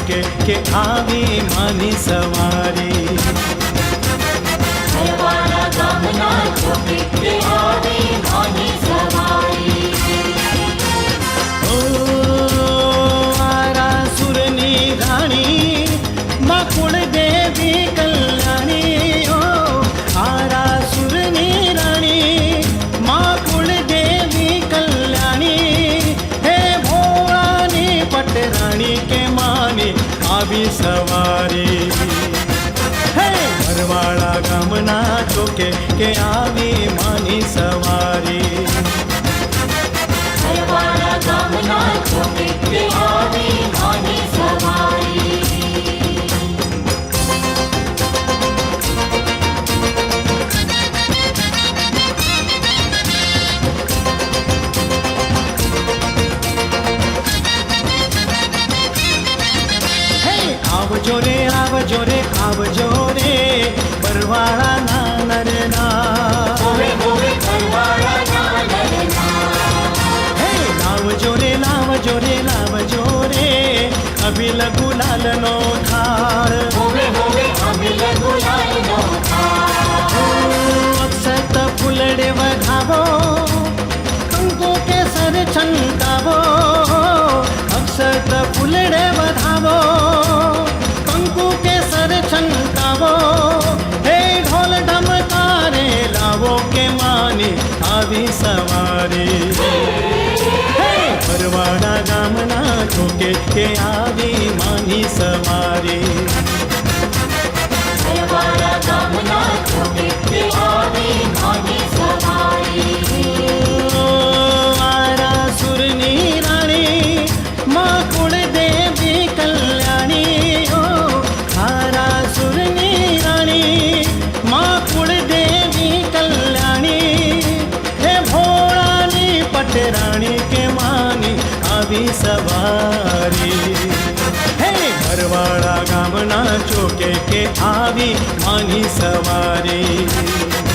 ચોકે કે આવી માની સવારી ભરવાડા ગામના ચોકે કે આવી માની સવારી ઓ આરા સુરની રાણી માં કુળદેવી કલ્યાણી ઓ આરા સુરની રાણી માં કુળદેવી કલ્યાણી હે ભોળાની પટરાણી કે માની આવી સવારી હે ભરવાડા ગામના ચોકે કે આવી માની સવારી ભરવાડા ગામના ચોકે કે આવી માની સવારી આવજો રે આવજો રે આવજો રે ભરવાડાના નરના હોવે હોવે ભરવાડાના નરના હે લાવજો રે લાવજો રે લાવજો રે અભિલ ગુલાલનો થાળ હોવે હોવે અમિલ ગુલાલનો થાળ અક્ષત ફૂલડે વધાવો કંકુ કેસર છંકાવો અક્ષત ફૂલડે વધાવો કંકુ કેસર છંકાવો હે ઢોલ ઢમકારે લાવો કે માની આવી સવારી હે ભરવાડા ગામના ચોકે કે આવી માની સવારી ભરવાડા ગામના ચોકે કે આવી માની સવારી આરા સુરની રાણી માં કુળદેવી કલ્યાણી ઓ આરા સુરની રાણી માં કુળદેવી કલ્યાણી હે ભોળાની પટરાણી કે માની આવી સવારી હે ભરવાડા ગામના ચોકે કે આવી માની સવારી